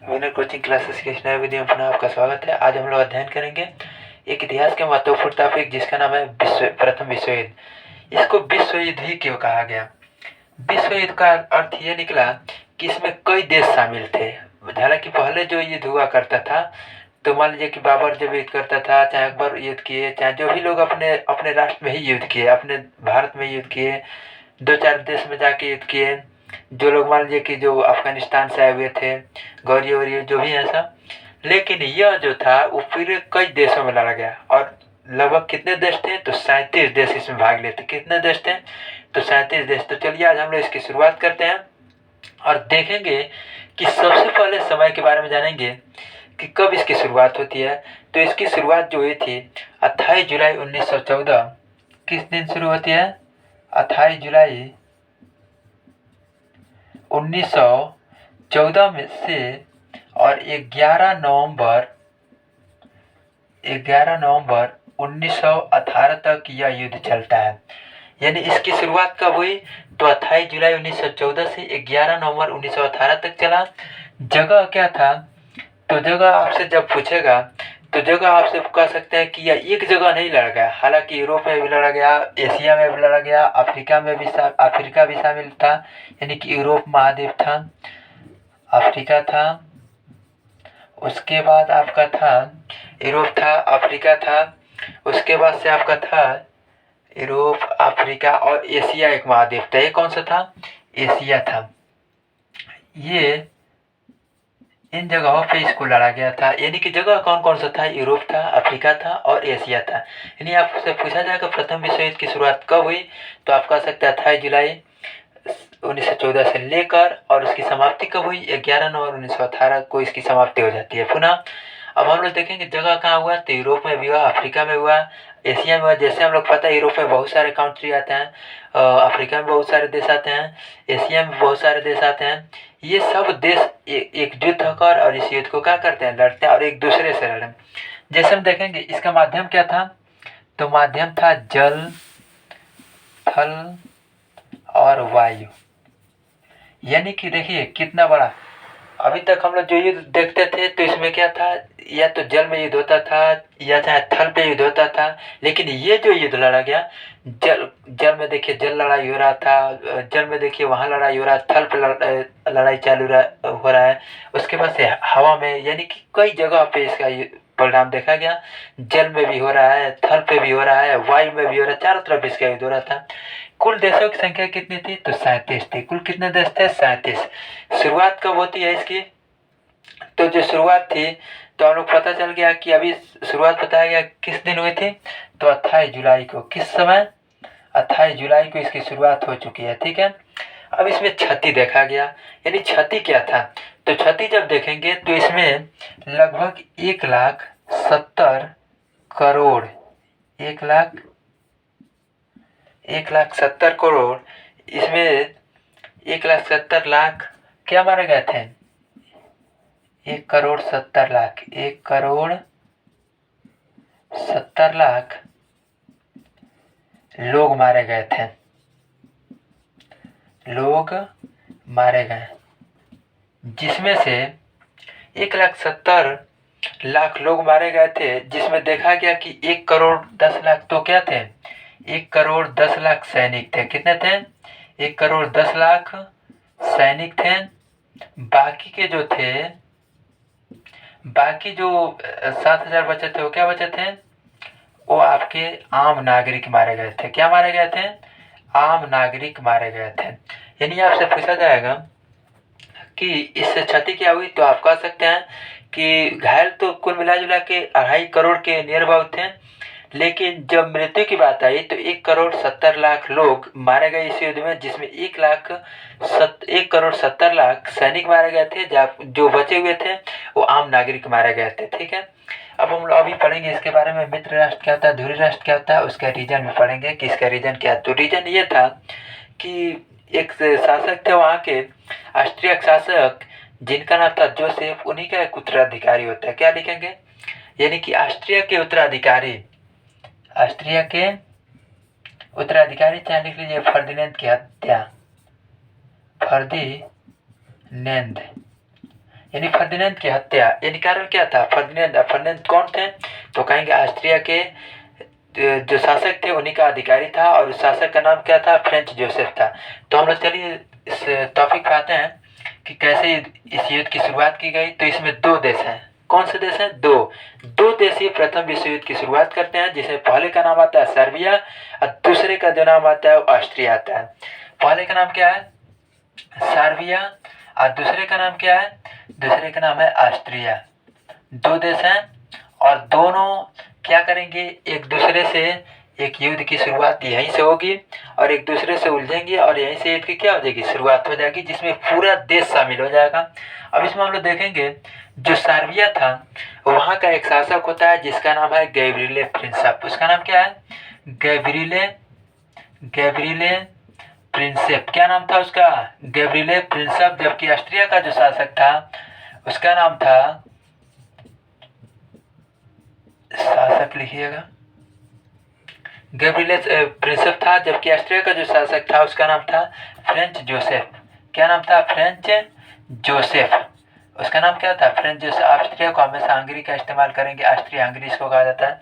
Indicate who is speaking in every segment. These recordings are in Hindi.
Speaker 1: विनर कोचिंग क्लासेस के इस नए वीडियो में पुनः आपका स्वागत है। आज हम लोग अध्ययन करेंगे एक इतिहास के महत्वपूर्ण टॉपिक जिसका नाम है प्रथम विश्व युद्ध। इसको विश्व युद्ध ही क्यों कहा गया? विश्व युद्ध का अर्थ ये निकला कि इसमें कई देश शामिल थे। हालांकि पहले जो युद्ध हुआ करता था, तो मान लीजिए कि बाबर जब युद्ध करता था, चाहे अकबर युद्ध किए, चाहे जो भी लोग अपने अपने राष्ट्र में ही युद्ध किए, अपने भारत में युद्ध किए, दो चार देश में जाके युद्ध किए, जो लोग मान लीजिए कि जो अफगानिस्तान से आए हुए थे, गौरी वौरी जो भी है सब। लेकिन यह जो था वो पूरे कई देशों में लड़ा गया और लगभग कितने देश थे? तो 37 देश इसमें भाग लेते। कितने देश थे? तो 37 देश। तो चलिए आज हम लोग इसकी शुरुआत करते हैं और देखेंगे कि सबसे पहले समय के बारे में जानेंगे कि कब इसकी शुरुआत होती है। तो इसकी शुरुआत जो हुई थी 28 जुलाई 1914। किस दिन शुरू होती है? 28 जुलाई 1914 में से और 11 नवंबर 1918 तक यह युद्ध चलता है। यानी इसकी शुरुआत कब हुई? तो 28 जुलाई 1914 से 11 नवंबर 1918 तक चला। जगह क्या था? तो जगह आपसे जब पूछेगा तो जगह आपसे कह सकते हैं कि यह एक जगह नहीं लड़ा गया। हालांकि यूरोप में भी लड़ा गया, एशिया में भी लड़ा गया, अफ्रीका भी शामिल था। यानी कि यूरोप महाद्वीप था, अफ्रीका था, उसके बाद आपका था यूरोप था, अफ्रीका था, उसके बाद से आपका था यूरोप, अफ्रीका और एशिया एक महाद्वीप था। ये कौन सा था? एशिया था। ये इन जगहों पे इसको लड़ा गया था। यानी कि जगह कौन कौन सा था? यूरोप था, अफ्रीका था और एशिया था। यानी आपसे पूछा जाएगा प्रथम विश्व युद्ध की शुरुआत कब हुई, तो आप कह सकते हैं 28 जुलाई 1914 से लेकर, और उसकी समाप्ति कब हुई? 11 नवंबर 1918 को इसकी समाप्ति हो जाती है। पुनः अब हम लोग देखेंगे जगह कहाँ हुआ, तो यूरोप में भी हुआ, अफ्रीका में हुआ, एशिया में हुआ। जैसे हम लोग पता है यूरोप में बहुत सारे कंट्री आते हैं, अफ्रीका में बहुत सारे देश आते हैं, एशिया में बहुत सारे देश आते हैं। ये सब देश एकजुट होकर और इस युद्ध को क्या करते हैं? लड़ते हैं और एक दूसरे से लड़े। जैसे हम देखेंगे इसका माध्यम क्या था, तो माध्यम था जल, थल और वायु। यानी कि देखिए कितना बड़ा। अभी तक हम लोग जो युद्ध देखते थे तो इसमें क्या था, या तो जल में युद्ध होता था या चाहे थल पे युद्ध होता था। लेकिन ये जो युद्ध लड़ा गया, जल में देखिए जल लड़ाई हो रहा था, जल में देखिए वहाँ लड़ाई हो रहा है, थल पे लड़ाई हो रहा है। उसके बाद से हवा में, यानी कि कई जगह पे इसका परिणाम देखा गया। जल में भी हो रहा है, थल पे भी हो रहा है, वायु में भी हो रहा है, चारों तरफ इसका युद्ध हो रहा था। कुल देशों की संख्या कितनी थी? तो 37 थी। कुल कितने देश थे? 37। शुरुआत कब होती है इसकी? तो जो शुरुआत थी, तो हम लोग पता चल गया कि अभी शुरुआत बताया गया किस दिन हुई थी, तो 28 जुलाई को। किस समय? 28 जुलाई को इसकी शुरुआत हो चुकी है। ठीक है। अब इसमें क्षति देखा गया। यानी क्षति क्या था, तो क्षति जब देखेंगे तो इसमें लगभग 1,70,करोड़ 1,70,करोड़, इसमें 1,70,00,000 क्या मारे गए थे? 1,70,00,000 1,70,00,000 लोग मारे गए थे। लोग मारे गए, जिसमें से 1,70,00,000 लोग मारे गए थे, जिसमें देखा गया कि 1,10,00,000 तो क्या थे? 1,10,00,000 सैनिक थे। कितने थे? 1,10,00,000 सैनिक थे। बाकी के जो थे, बाकी जो 7,000 बचे थे, वो क्या बचे थे? वो आपके आम नागरिक मारे गए थे। क्या मारे गए थे? आम नागरिक मारे गए थे। यानी आपसे पूछा जाएगा कि इससे क्षति क्या हुई, तो आप कह सकते हैं कि घायल तो कुल मिला जुला के 2.5 करोड़ के नियर अबाउट थे। लेकिन जब मृत्यु की बात आई तो 1,70,00,000 लोग मारे गए इस युद्ध में, जिसमें 1,70,00,000 सैनिक मारे गए थे। जो बचे हुए थे वो आम नागरिक मारे गए थे। ठीक है। अब हम लोग अभी पढ़ेंगे इसके बारे में, मित्र राष्ट्र क्या होता है, धुरी राष्ट्र क्या होता है, उसका रीजन भी पढ़ेंगे कि इसका रीजन क्या है। तो रीजन ये था कि एक शासक थे वहाँ के, ऑस्ट्रिया शासक, जिनका नाम था जोसेफ। उन्हीं का एक उत्तराधिकारी होता है। क्या लिखेंगे? यानी कि ऑस्ट्रिया के उत्तराधिकारी चाहे लिख लीजिए फर्दिनेंद की हत्या। फर्दिनेंद यानी फर्डिनेंड की हत्या, यानी कारण क्या था? फर्डिनेंड कौन थे? तो कहेंगे ऑस्ट्रिया के जो शासक थे उन्हीं का अधिकारी था, और उस शासक का नाम क्या था? फ्रेंच जोसेफ था। तो हम लोग चलिए इस टॉपिक पे आते हैं कि कैसे इस युद्ध की शुरुआत की गई। तो इसमें दो देश हैं। कौन से देश हैं? दो देश ही प्रथम विश्व युद्ध की शुरुआत करते हैं, जिसमें पहले का नाम आता है सर्बिया और दूसरे का जो नाम आता है वो ऑस्ट्रिया आता है। पहले का नाम क्या है? सर्बिया, और दूसरे का नाम क्या है? दूसरे का नाम है ऑस्ट्रिया। दो देश हैं और दोनों क्या करेंगे? एक दूसरे से एक युद्ध की शुरुआत यहीं से होगी और एक दूसरे से उलझेंगे और यहीं से युद्ध की क्या हो जाएगी? शुरुआत हो जाएगी, जिसमें पूरा देश शामिल हो जाएगा। अब इसमें हम लोग देखेंगे जो सर्बिया था वहाँ का एक शासक होता है जिसका नाम है गैब्रिएले प्रिंसेप। उसका नाम क्या है? Gabriele Prinsep. क्या नाम था उसका? Gabriele Prinsep. जबकि ऑस्ट्रिया का जो शासक था उसका नाम था, शासक लिखिएगा, गैब्रिएले प्रिंसेप था। जबकि ऑस्ट्रिया का जो शासक था उसका नाम था फ्रेंच जोसेफ। क्या नाम था? French Joseph. उसका नाम क्या था? French Joseph. ऑस्ट्रिया को हमेशा हंगरी का इस्तेमाल करेंगे, ऑस्ट्रिया हंगरी इसको कहा जाता है।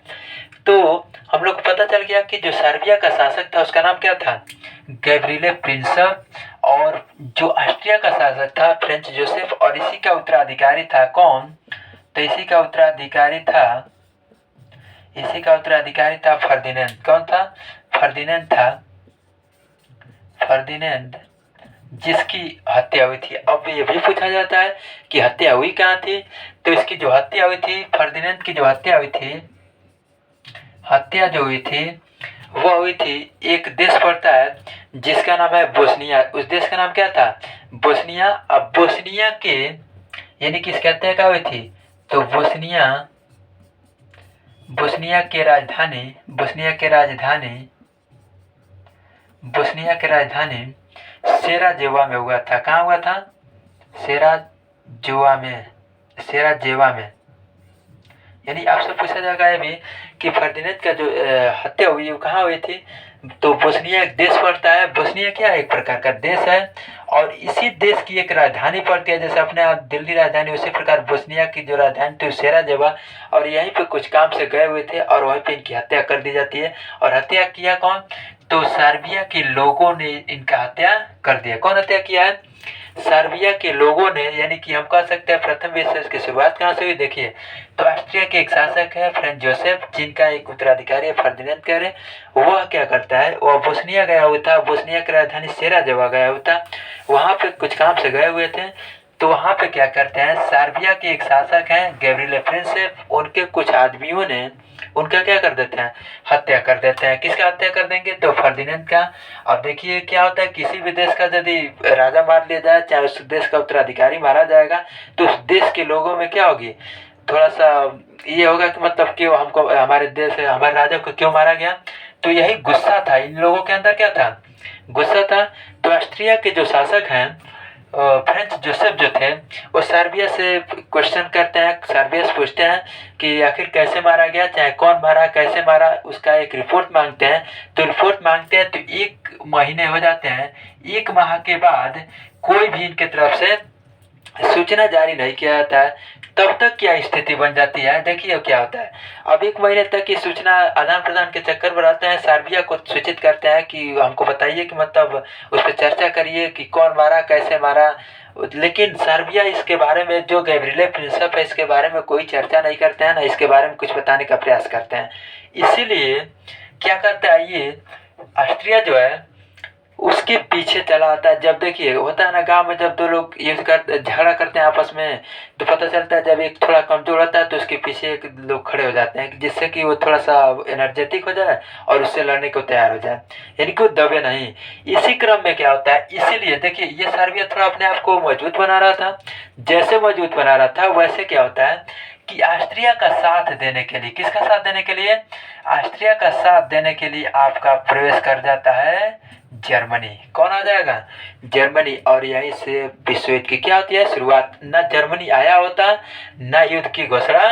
Speaker 1: तो हम लोग को पता चल गया कि जो सर्बिया का शासक था उसका नाम क्या था? Gabriele Prinsep. और जो ऑस्ट्रिया का शासक था फ्रेंच जोसेफ। और इसी का उत्तराधिकारी था कौन? तो इसी का उत्तराधिकारी था फर्डिनेंड। कौन था? फर्डिनेंड था। फर्डिनेंड जिसकी हत्या हुई थी। अब ये भी पूछा जाता है कि हत्या हुई कहाँ थी? तो इसकी जो हत्या हुई थी, फर्डिनेंड की जो हत्या हुई थी, वो हुई थी एक देश पड़ता है जिसका नाम है बोस्निया। उस देश का नाम क्या था? बोस्निया। अब बोस्निया के यानी किसकी हत्या कहाँ हुई थी? तो बोस्निया के राजधानी सेराजेवा में हुआ था। कहाँ हुआ था? सेराजेवा में। यानी आपसे पूछा जाएगा ये भी कि फर्डिनेंड का जो हत्या हुई वो कहाँ हुई थी? तो बोस्निया एक देश पड़ता है। बोस्निया क्या है? एक प्रकार का देश है और इसी देश की एक राजधानी पड़ती है। जैसे अपने यहाँ दिल्ली राजधानी, उसी प्रकार बोस्निया की जो राजधानी थी सेराजेवा। और यहीं पे कुछ काम से गए हुए थे और वहीं पे इनकी हत्या कर दी जाती है। और हत्या किया कौन? तो सर्बिया के लोगों ने इनका हत्या कर दिया। कौन हत्या किया है? सर्बिया के लोगों ने। यानी कि हम कह सकते हैं प्रथम विश्व युद्ध की शुरुआत कहाँ से हुई? देखिए, तो ऑस्ट्रिया के एक शासक है फ्रेंच जोसेफ, जिनका एक उत्तराधिकारी है फर्डिनेंड कह रहे। वह क्या करता है? वह बोस्निया गया हुआ था। बोस्निया की राजधानी सेराजेवा गया हुआ था। वहाँ पे कुछ काम से गए हुए थे। तो वहाँ पे क्या करते हैं? सर्बिया के एक शासक हैं गैब्रिएले प्रिंसेप, उनके कुछ आदमियों ने उनका क्या कर देते हैं? हत्या कर देते हैं। किसका हत्या कर देंगे? तो फर्डिनेंड का। अब देखिए क्या होता है, किसी भी देश का यदि राजा मार लिया जाए, चाहे उस देश का उत्तराधिकारी मारा जाएगा, तो उस देश के लोगों में क्या होगी? थोड़ा सा ये होगा कि मतलब क्यों हमको, हमारे राजा को क्यों मारा गया? तो यही गुस्सा था इन लोगों के अंदर। क्या था? गुस्सा था। तो ऑस्ट्रिया के जो शासक हैं फ्रेंच जोसेफ जो थे, वो सर्बिया से क्वेश्चन करते हैं, सर्बिया से पूछते हैं कि आखिर कैसे मारा गया, चाहे कौन मारा, कैसे मारा, उसका एक रिपोर्ट मांगते हैं। तो रिपोर्ट मांगते हैं तो 1 महीने हो जाते हैं। 1 माह के बाद कोई भी इनके तरफ से सूचना जारी नहीं किया जाता है। तब तक क्या स्थिति बन जाती है? देखिए क्या होता है। अब 1 महीने तक की सूचना आदान प्रदान के चक्कर में रहते हैं। सर्बिया को सूचित करते हैं कि हमको बताइए कि मतलब उस पर चर्चा करिए कि कौन मारा, कैसे मारा। लेकिन सर्बिया इसके बारे में, जो गैब्रिएले प्रिंसेप है, इसके बारे में कोई चर्चा नहीं करते हैं, ना इसके बारे में कुछ बताने का प्रयास करते हैं। इसीलिए क्या करता है ये ऑस्ट्रिया जो है उसके पीछे चला आता है। जब देखिए होता है ना गांव में, जब 2 लोग झगड़ा करते हैं आपस में, तो पता चलता है जब एक थोड़ा कमजोर होता है तो उसके पीछे एक लोग खड़े हो जाते हैं, जिससे कि वो थोड़ा सा एनर्जेटिक हो जाए और उससे लड़ने को तैयार हो जाए, यानी कि वो दबे नहीं। इसी क्रम में क्या होता है, इसीलिए देखिए ये सर्बिया थोड़ा अपने आप को मजबूत बना रहा था। जैसे मजबूत बना रहा था वैसे क्या होता है कि ऑस्ट्रिया का साथ देने के लिए, किसका साथ देने के लिए? ऑस्ट्रिया का साथ देने के लिए आपका प्रवेश कर जाता है जर्मनी। कौन आ जाएगा? जर्मनी। और यहीं से विश्व युद्ध की क्या होती है शुरुआत। न जर्मनी आया होता न युद्ध की घोषणा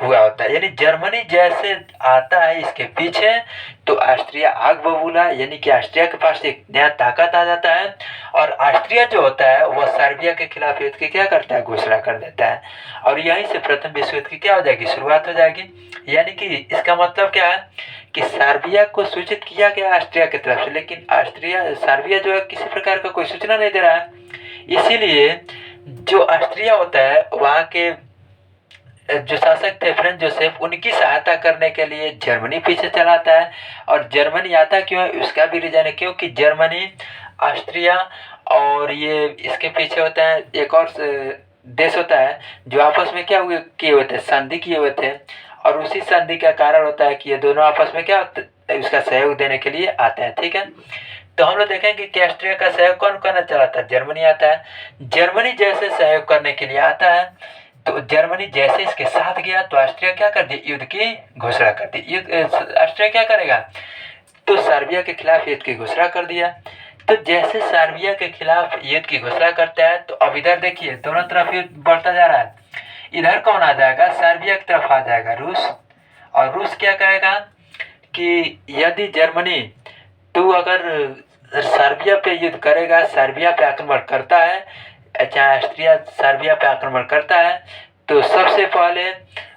Speaker 1: हुआ होता। यानी जर्मनी जैसे आता है इसके पीछे तो ऑस्ट्रिया आग बबूला, यानी कि ऑस्ट्रिया के पास एक नया ताकत आ जाता है। और ऑस्ट्रिया जो होता है वह सर्बिया के खिलाफ युद्ध की क्या करता है, घोषणा कर देता है। और यहीं से प्रथम विश्व युद्ध की क्या हो जाएगी, शुरुआत हो जाएगी। यानी कि इसका मतलब क्या है कि सर्बिया को सूचित किया गया ऑस्ट्रिया की तरफ से, लेकिन ऑस्ट्रिया सर्बिया जो है किसी प्रकार का कोई सूचना नहीं दे रहा है। इसीलिए जो ऑस्ट्रिया होता है वहाँ के जो शासक थे फ्रेंच जोसेफ, उनकी सहायता करने के लिए जर्मनी पीछे चलाता है। और जर्मनी आता क्यों है उसका भी रीजन है, क्योंकि जर्मनी ऑस्ट्रिया और ये इसके पीछे होता है एक और देश होता है जो आपस में क्या हुए किए हुए थे, संधि किए हुए थे। और उसी संधि का कारण होता है कि ये दोनों आपस में क्या उसका सहयोग देने के लिए आते हैं। ठीक है, तो हम लोग देखेंगे कि ऑस्ट्रिया का सहयोग कौन करना चलाता है, जर्मनी आता है। जर्मनी जैसे सहयोग करने के लिए आता है तो जर्मनी जैसे इसके साथ गया तो ऑस्ट्रिया क्या कर दी, युद्ध की घोषणा कर दी। ऑस्ट्रिया क्या करेगा, तो सर्बिया के खिलाफ युद्ध की घोषणा कर दिया। तो जैसे सर्बिया के खिलाफ युद्ध की घोषणा करता है तो अब इधर देखिए दोनों तरफ युद्ध बढ़ता जा रहा है। इधर कौन आ जाएगा, सर्बिया की तरफ आ जाएगा रूस। और रूस क्या कहेगा कि यदि जर्मनी तू अगर सर्बिया पे युद्ध करेगा, सर्बिया पे आक्रमण करता है, चाहे ऑस्ट्रिया सर्बिया पे आक्रमण करता है तो सबसे पहले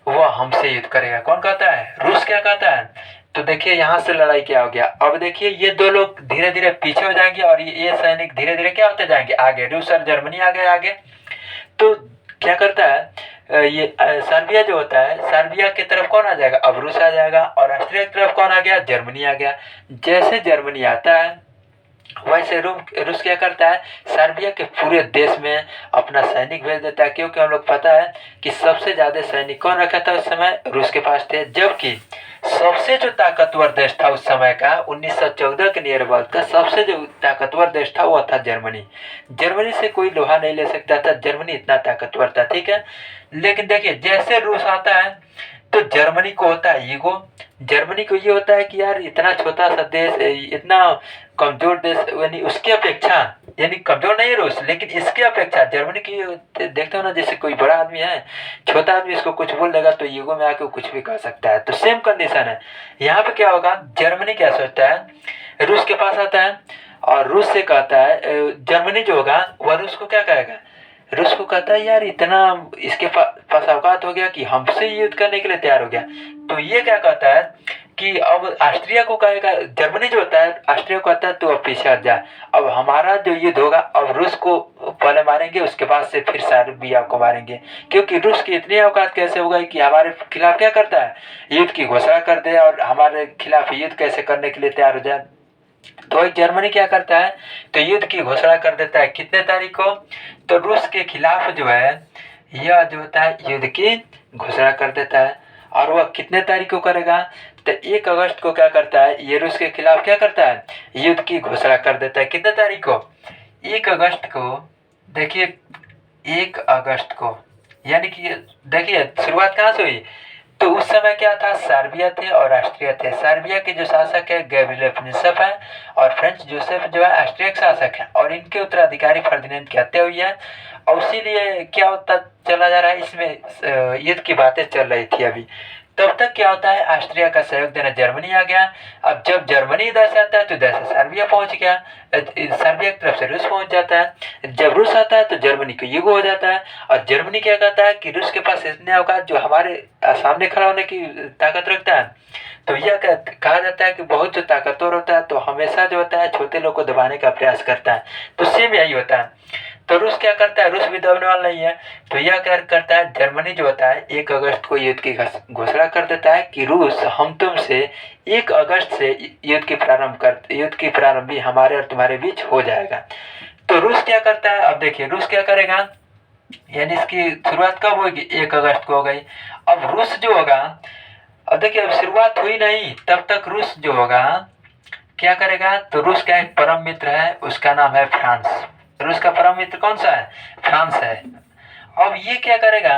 Speaker 1: वह हमसे युद्ध करेगा। कौन कहता है, रूस क्या कहता है। तो देखिए यहाँ से लड़ाई क्या हो गया। अब देखिए ये दो लोग धीरे धीरे पीछे हो जाएंगे और ये सैनिक धीरे धीरे क्या होते जाएंगे आगे, रूस और जर्मनी आगे आगे। तो क्या करता है ये सर्बिया जो होता है, सर्बिया की तरफ कौन आ जाएगा, अब रूस आ जाएगा। और ऑस्ट्रिया की तरफ कौन आ गया, जर्मनी आ गया। जैसे जर्मनी आता है वैसे रूस क्या करता है, सर्बिया के पूरे देश में अपना सैनिक भेज देता है। क्योंकि हम लोग पता है कि सबसे ज्यादा सैनिक कौन रखा था उस समय, रूस के पास थे। जबकि सबसे जो ताकतवर देश था उस समय का 1914 के नियर अबाउट का सबसे जो ताकतवर देश था वो था जर्मनी। जर्मनी से कोई लोहा नहीं ले सकता था, जर्मनी इतना ताकतवर था। ठीक है, लेकिन देखिए जैसे रूस आता है तो जर्मनी को होता है ईगो। जर्मनी को ये होता है कि यार इतना छोटा सा देश, इतना कमजोर देश, यानी उसकी अपेक्षा, यानी कमजोर नहीं है रूस लेकिन इसकी अपेक्षा जर्मनी की देखते हो ना, जैसे कोई बड़ा आदमी है, छोटा आदमी इसको कुछ बोल देगा तो ईगो में आके कुछ भी कह सकता है। तो सेम कंडीशन है यहाँ पे। क्या होगा, जर्मनी क्या सोचता है, रूस के पास आता है और रूस से कहता है, जर्मनी जो होगा वह रूस को क्या कहेगा, रूस को कहता है यार इतना इसके पास औकात हो गया कि हमसे युद्ध करने के लिए तैयार हो गया। तो ये क्या कहता है कि अब ऑस्ट्रिया को कहेगा, जर्मनी जो होता है ऑस्ट्रिया को कहता है तो अब पीछे हट जा, अब हमारा जो युद्ध होगा अब रूस को पहले मारेंगे उसके बाद से फिर सर्बिया को मारेंगे। क्योंकि रूस की इतनी औकात कैसे हो गई कि हमारे खिलाफ क्या करता है, युद्ध की घोषणा कर दे और हमारे खिलाफ युद्ध कैसे करने के लिए तैयार हो जाए। तो जर्मनी क्या करता है, तो युद्ध की घोषणा कर देता है कितने तारीख को, तो रूस के खिलाफ जो है यह जो होता है युद्ध की घोषणा कर देता है। और वह कितने तारीख को करेगा, तो 1 अगस्त को क्या करता है, ये रूस के खिलाफ क्या करता है, युद्ध की घोषणा कर देता है। कितने तारीख को, 1 अगस्त को। देखिए 1 अगस्त को, यानी कि देखिए शुरुआत कहाँ से हुई, तो उस समय क्या था, सर्बिया थे और ऑस्ट्रिया थे। सर्बिया के जो शासक है गैब्रिएल प्रिंसेप है और फ्रेंच जोसेफ जो है ऑस्ट्रिया के शासक है। और इनके उत्तराधिकारी फर्डिनेंड की हत्या हुई है और इसीलिए क्या होता चला जा रहा है, इसमें युद्ध की बातें चल रही थी अभी। तब तक क्या होता है, ऑस्ट्रिया का सहयोग देना जर्मनी आ गया। अब जब जर्मनी इधर से आता है तो इधर से सर्बिया पहुंच गया, सर्बिया की तरफ से रूस पहुंच जाता है। जब रूस आता है तो जर्मनी को युग हो जाता है। और जर्मनी क्या कहता है कि रूस के पास इतने औकात जो हमारे सामने खड़ा होने की ताकत रखता है। तो यह कहा जाता है कि बहुत जो ताकतवर होता है तो हमेशा जो होता है छोटे लोग को दबाने का प्रयास करता है। तो सेम यही होता है। तो रूस क्या करता है, रूस भी दबने वाला नहीं है। तो यह क्या करता है, जर्मनी जो होता है 1 अगस्त को युद्ध की घोषणा कर देता है कि रूस हम तुमसे 1 अगस्त से युद्ध की प्रारंभ भी हमारे और तुम्हारे बीच हो जाएगा। तो रूस क्या करता है, अब देखिए रूस क्या करेगा, यानी इसकी शुरुआत कब होगी, 1 अगस्त को हो गई। अब रूस जो होगा, अब देखिए अब शुरुआत हुई नहीं तब तक रूस जो होगा क्या करेगा, तो रूस का एक परम मित्र है उसका नाम है फ्रांस। रूस का परम मित्र कौन सा है, फ्रांस है। अब ये क्या करेगा,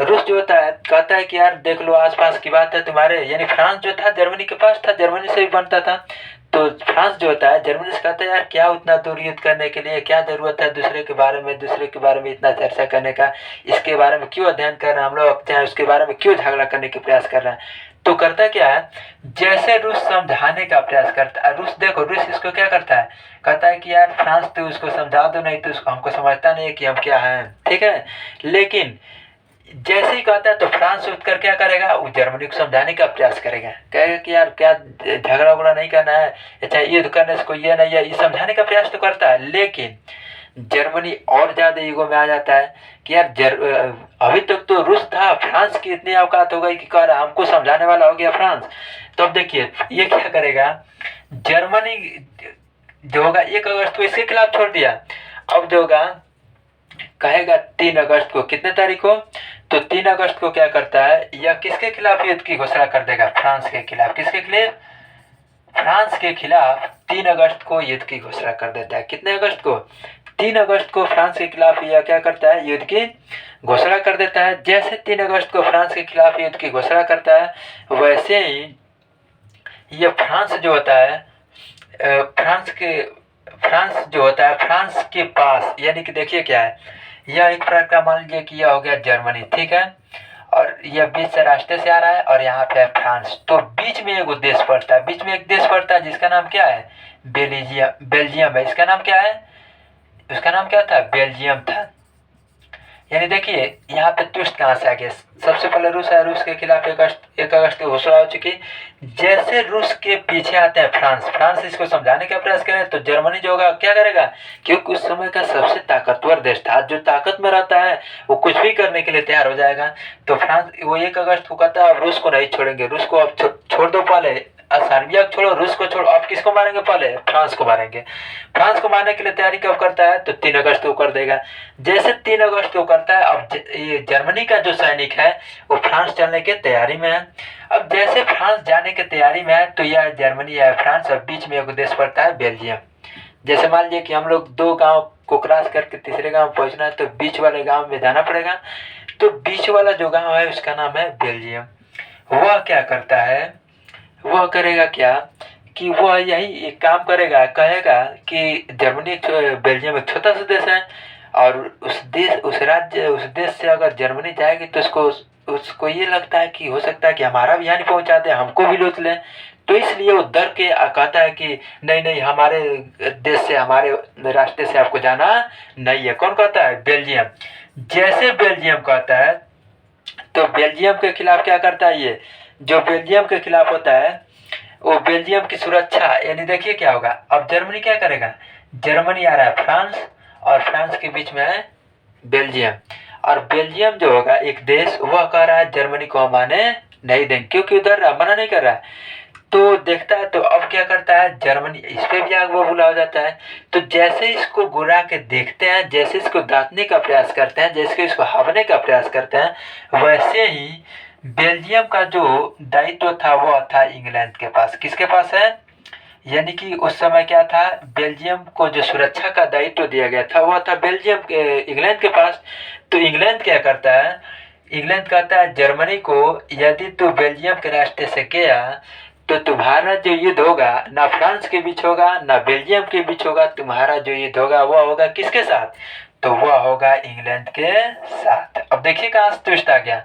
Speaker 1: रूस जो होता है कहता है कि यार देख लो आसपास की बात है तुम्हारे, यानी फ्रांस जो था जर्मनी के पास था, जर्मनी से भी बनता था। तो फ्रांस जो होता है जर्मनी से कहता है यार क्या उतना दूर युद्ध करने के लिए, क्या ज़रूरत है दूसरे के बारे में इतना चर्चा करने का, इसके बारे में क्यों अध्ययन कर रहे हैं हम लोग, चाहे उसके बारे में क्यों झगड़ा करने के प्रयास कर रहे हैं। तो करता क्या है, जैसे रूस समझाने का प्रयास करता है, रूस देखो रूस इसको क्या करता है, कहता है कि यार फ्रांस तो उसको समझा दो, नहीं तो उसको हमको समझता नहीं है कि हम क्या हैं, ठीक है। लेकिन जैसे ही कहता है तो फ्रांस उठ कर क्या करेगा, वो जर्मनी को समझाने का प्रयास करेगा, कहेगा कि यार क्या झगड़ा उगड़ा नहीं करना है, अच्छा युद्ध करने से कोई ये नहीं है, ये समझाने का प्रयास तो करता है। लेकिन जर्मनी और ज्यादा ईगो में आ जाता है कि यार अभी तक तो रूस था, फ्रांस की इतनी औकात हो गई कि कह रहा हमको समझाने वाला हो गया फ्रांस। तो अब देखिए ये क्या करेगा, जर्मनी जो होगा 1 अगस्त को इसके खिलाफ छोड़ दिया। अब जो होगा कहेगा 3 अगस्त को, कितने तारीख को, तो 3 अगस्त को क्या करता है, या किसके खिलाफ युद्ध की घोषणा कर देगा, फ्रांस के खिलाफ। किसके खिलाफ, फ्रांस के खिलाफ 3 अगस्त को युद्ध की घोषणा कर देता है। कितने अगस्त को, 3 अगस्त को फ्रांस के खिलाफ यह क्या करता है, युद्ध की घोषणा कर देता है। जैसे 3 अगस्त को फ्रांस के खिलाफ युद्ध की घोषणा करता है, वैसे ही ये फ्रांस जो होता है, फ्रांस जो होता है, फ्रांस के पास यानी कि देखिए क्या है, यह एक प्रकार का मान लीजिए कि यह हो गया जर्मनी, ठीक है, और यह बीच से रास्ते से आ रहा है और यहाँ पे है फ्रांस। तो बीच में एक देश पड़ता है, बीच में एक देश पड़ता है जिसका नाम क्या है, बेल्जियम है। इसका नाम क्या है, उसका नाम क्या था, बेल्जियम था। यानी देखिए यहाँ पे ट्विस्ट कहाँ से आ गया, सबसे पहले रूस है, रूस के खिलाफ 1 अगस्त की घोषणा हो चुकी। जैसे रूस के पीछे आते हैं फ्रांस इसको समझाने का प्रयास करे, तो जर्मनी जो होगा क्या करेगा, क्योंकि उस समय का सबसे ताकतवर देश था, जो ताकत में रहता है वो कुछ भी करने के लिए तैयार हो जाएगा। तो फ्रांस वो 1 अगस्त को कहता है अब रूस को नहीं छोड़ेंगे, रूस को अब छोड़ दो, पहले सर्बिया को छोड़ो, रूस को छोड़ो, अब किसको मारेंगे, पहले फ्रांस को मारेंगे। फ्रांस को मारने के लिए तैयारी कब करता है, तो 3 अगस्त को कर देगा। जैसे 3 अगस्त को करता है, अब ये जर्मनी का जो सैनिक है वो फ्रांस चलने की तैयारी में है। अब जैसे फ्रांस जाने की तैयारी में है, तो यह जर्मनी या फ्रांस, अब बीच में एक देश पड़ता है बेल्जियम। जैसे मान लीजिए कि हम लोग 2 गांव को क्रॉस करके तीसरे गांव पहुंचना है, तो बीच वाले गांव में जाना पड़ेगा। तो बीच वाला जो गांव है उसका नाम है बेल्जियम। वह क्या करता है, वह करेगा क्या कि वह यही एक काम करेगा, कहेगा कि जर्मनी बेल्जियम एक छोटा सा देश है, और उस देश से अगर जर्मनी जाएगी तो उसको ये लगता है कि हो सकता है कि हमारा भी हानि पहुंचा दे, हमको भी लूट लें। तो इसलिए वो डर के कहता है कि नहीं नहीं, हमारे देश से, हमारे रास्ते से आपको जाना नहीं है। कौन कहता है, बेल्जियम। जैसे बेल्जियम कहता है, तो बेल्जियम के खिलाफ क्या करता है, ये जो बेल्जियम के खिलाफ होता है वो बेल्जियम की सुरक्षा, यानी देखिए क्या होगा, अब जर्मनी क्या करेगा, जर्मनी आ रहा है फ्रांस, और फ्रांस के बीच में है बेल्जियम, और बेल्जियम जो होगा एक देश, वह कह रहा है जर्मनी को हम आने नहीं देंगे, क्योंकि उधर मना नहीं कर रहा है। तो देखता है, तो अब क्या करता है, जर्मनी इस पे भी आग बबूला हो जाता है। तो जैसे इसको गुरा के देखते हैं, जैसे इसको दांतने का प्रयास करते हैं, जैसे इसको हवने का प्रयास करते हैं, वैसे ही बेल्जियम का जो दायित्व था वह था इंग्लैंड के पास। किसके पास है, यानी कि उस समय क्या था, बेल्जियम को जो सुरक्षा का दायित्व दिया गया था वह था बेल्जियम के, इंग्लैंड के पास। तो इंग्लैंड क्या करता है, इंग्लैंड कहता है जर्मनी को, यदि तू बेल्जियम के रास्ते से गया तो तुम्हारा जो युद्ध होगा ना फ्रांस के बीच होगा ना बेल्जियम के बीच होगा, तुम्हारा जो युद्ध होगा वह होगा किसके साथ, तो वह होगा इंग्लैंड के साथ। अब देखिए कहाँ से ट्विस्ट आ गया,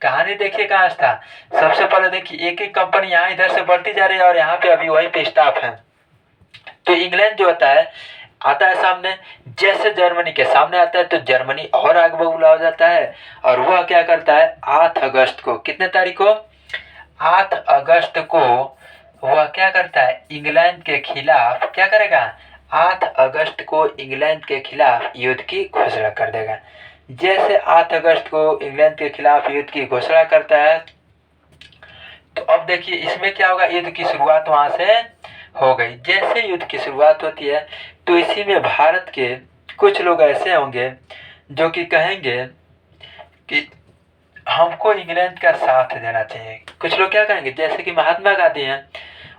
Speaker 1: कहानी देखिए कहाँ से था। सबसे पहले देखिए एक एक कंपनी यहाँ इधर से बढ़ती जा रही है, और यहाँ पे अभी वही पे स्टाफ है। तो इंग्लैंड जो होता है आता है सामने, जैसे जर्मनी के सामने आता है तो जर्मनी और आग बबूला हो जाता है, और वह क्या करता है 8 अगस्त को, कितने तारीख को, 8 अगस्त को वह क्या करता है, इंग्लैंड के खिलाफ क्या करेगा, 8 अगस्त को इंग्लैंड के खिलाफ युद्ध की घोषणा कर देगा। जैसे 8 अगस्त को इंग्लैंड के खिलाफ युद्ध की घोषणा करता है, तो अब देखिए इसमें क्या होगा, युद्ध की शुरुआत वहां से हो गई। जैसे युद्ध की शुरुआत होती है, तो इसी में भारत के कुछ लोग ऐसे होंगे जो कि कहेंगे कि हमको इंग्लैंड का साथ देना चाहिए। कुछ लोग क्या कहेंगे, जैसे कि महात्मा गांधी हैं,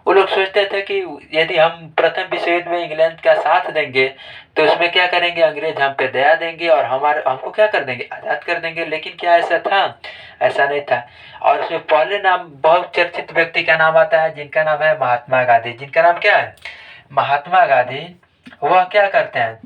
Speaker 1: वो लोग सोचते थे कि यदि हम प्रथम विश्व युद्ध में इंग्लैंड का साथ देंगे तो उसमें क्या करेंगे, अंग्रेज हम पे दया देंगे और हमको क्या कर देंगे, आज़ाद कर देंगे। लेकिन क्या ऐसा था? ऐसा नहीं था। और उसमें पहले नाम बहुत चर्चित व्यक्ति का नाम आता है जिनका नाम है महात्मा गांधी। जिनका नाम क्या है? महात्मा गांधी। वह क्या करते हैं,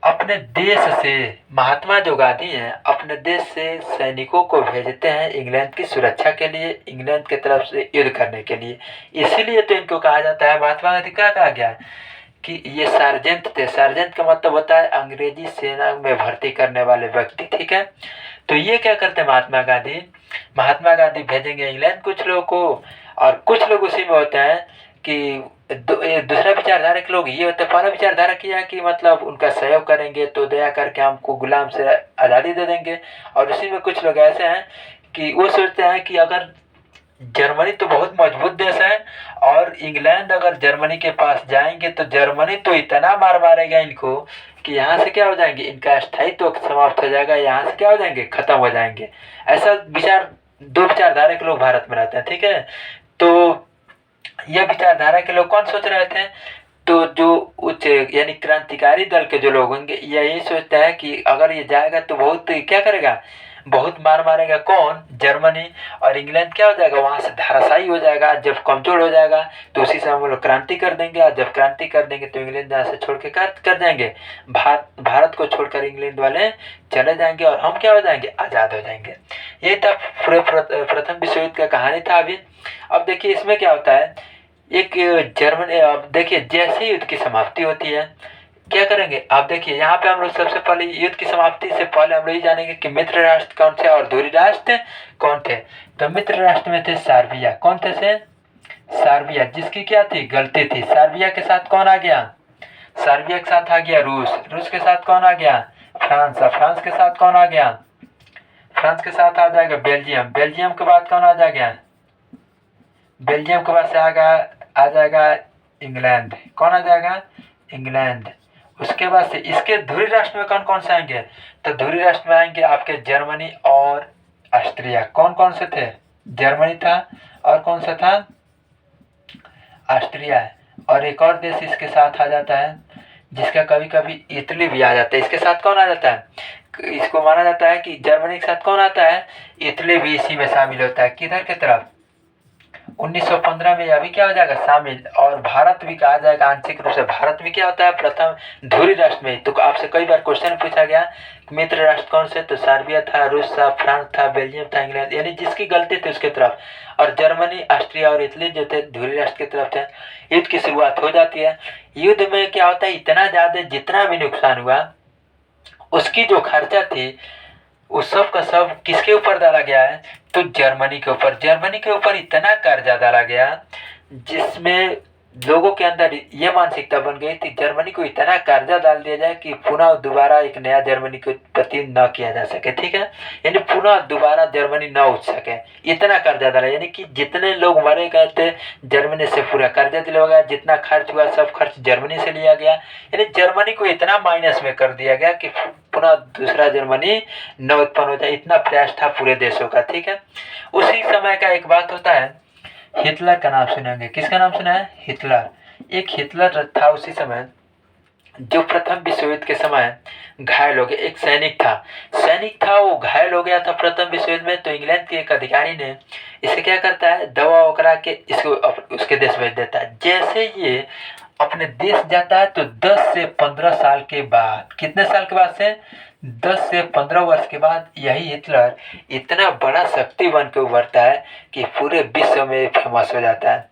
Speaker 1: अपने देश से, महात्मा जो गांधी हैं अपने देश से सैनिकों को भेजते हैं इंग्लैंड की सुरक्षा के लिए, इंग्लैंड की तरफ से युद्ध करने के लिए। इसीलिए तो इनको कहा जाता है, महात्मा गांधी क्या कहा गया है कि ये सार्जेंट थे। सार्जेंट का मतलब होता है अंग्रेजी सेना में भर्ती करने वाले व्यक्ति, ठीक है। तो ये क्या करते हैं महात्मा गांधी, महात्मा गांधी भेजेंगे इंग्लैंड कुछ लोगों को, और कुछ लोग उसी में होते हैं कि ये दूसरा विचारधारा के लोग ये होते हैं। पहला विचारधारा किया है कि मतलब उनका सहयोग करेंगे तो दया करके हमको गुलाम से आज़ादी दे देंगे। और उसी में कुछ लोग ऐसे हैं कि वो सोचते हैं कि अगर जर्मनी तो बहुत मजबूत देश है और इंग्लैंड अगर जर्मनी के पास जाएंगे तो जर्मनी तो इतना मार मारेगा इनको कि यहाँ से क्या हो जाएंगे, इनका स्थायित्व तो समाप्त हो जाएगा, यहाँ से क्या हो जाएंगे, खत्म हो जाएंगे। ऐसा विचार, दो विचारधारा के लोग भारत में रहते हैं, ठीक है। तो यह विचारधारा के लोग कौन सोच रहे थे? तो जो उच्च यानी क्रांतिकारी दल के जो लोग होंगे यही सोचते हैं कि अगर ये जाएगा तो बहुत क्या करेगा, बहुत मार मारेगा। कौन? जर्मनी। और इंग्लैंड क्या हो जाएगा, वहाँ से धराशायी हो जाएगा। जब कमजोर हो जाएगा तो उसी समय वो लोग क्रांति कर देंगे, और जब क्रांति कर देंगे तो इंग्लैंड यहाँ से छोड़ के कर जाएंगे, भारत को छोड़कर इंग्लैंड वाले चले जाएंगे और हम क्या हो जाएंगे, आज़ाद हो जाएंगे। ये था पूरे प्रथम विश्व युद्ध का कहानी था। अभी अब देखिए इसमें क्या होता है, एक जर्मनी, अब देखिए जैसे युद्ध की समाप्ति होती है क्या करेंगे, आप देखिए यहाँ पे हम लोग सबसे पहले युद्ध की समाप्ति से पहले हम लोग ये जानेंगे कि मित्र राष्ट्र कौन थे और दूरी राष्ट्र कौन थे। तो मित्र राष्ट्र में थे सार्बिया। कौन थे से? सार्बिया, जिसकी क्या थी, गलती थी। सार्बिया के साथ कौन आ गया? सार्बिया के साथ आ गया रूस। रूस के साथ कौन आ गया? फ्रांस। और फ्रांस के साथ कौन आ गया? फ्रांस के साथ आ जाएगा बेल्जियम। बेल्जियम के बाद कौन आ जाएगा? बेल्जियम के बाद से आ जाएगा इंग्लैंड। कौन आ जाएगा? इंग्लैंड। उसके बाद से इसके धुरी राष्ट्र में कौन कौन से आएंगे? तो धुरी राष्ट्र में आएंगे आपके जर्मनी और ऑस्ट्रिया। कौन कौन से थे? जर्मनी था और कौन सा था? ऑस्ट्रिया है। और एक और देश इसके साथ आ जाता है जिसका कभी कभी इटली भी आ जाता है। इसके साथ कौन आ जाता है? इसको माना जाता है कि जर्मनी के साथ कौन आता है? इटली भी इसी में शामिल होता है। किधर की तरफ? 1915 में अभी क्या हो जाएगा, शामिल। और भारत भी कहा जाएगा आंशिक रूप से। भारत भी क्या होता है, प्रथम धुरी राष्ट्र में। तो आपसे कई बार क्वेश्चन पूछा गया मित्र राष्ट्र कौन से, तो सर्बिया था, रूस था, फ्रांस था, बेल्जियम था, इंग्लैंड, यानी जिसकी गलती थी उसके तरफ। और जर्मनी, ऑस्ट्रिया और इटली जो थे धुरी राष्ट्र की तरफ थे। युद्ध की शुरुआत हो जाती है। युद्ध में क्या होता है, इतना ज्यादा जितना भी नुकसान हुआ उसकी जो खर्चा थी उस सब का सब किसके ऊपर डाला गया है, तो जर्मनी के ऊपर। जर्मनी के ऊपर इतना कर्जा डाला गया जिसमें लोगों के अंदर ये मानसिकता बन गई थी जर्मनी को इतना कर्जा डाल दिया जाए कि पुनः दोबारा एक नया जर्मनी को प्रति न किया जा सके, ठीक है। यानी पुनः दोबारा जर्मनी न उठ सके, इतना कर्जा डाला। यानी कि जितने लोग मरे गए थे जर्मनी से पूरा कर्जा दिया गया, जितना खर्च हुआ सब खर्च जर्मनी से लिया गया। यानी जर्मनी को इतना माइनस में कर दिया गया कि पुनः दूसरा जर्मनी न उत्पन्न हो जाए, इतना प्रयास था पूरे देशों का, ठीक है। उसी समय का एक बात होता है, हिटलर का नाम सुनेंगे। किसका नाम सुना है? हिटलर। एक हिटलर था उसी समय जो प्रथम विश्व युद्ध के समय घायल हो गया। एक सैनिक था वो घायल हो गया था प्रथम विश्व युद्ध में। तो इंग्लैंड के एक अधिकारी ने इसे क्या करता है, दवा वगैरह के इसको उसके देश भेज देता है। जैसे ये अपने देश जाता है तो 10 से 15 साल के बाद, कितने साल के बाद से, 10 से 15 वर्ष के बाद यही हिटलर इतना बड़ा शक्ति बन के उभरता है कि पूरे विश्व में फेमस हो जाता है।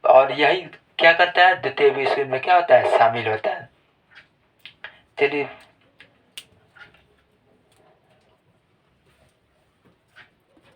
Speaker 1: और यही क्या करता है, द्वितीय विश्व युद्ध में क्या होता है, शामिल होता है। चलिए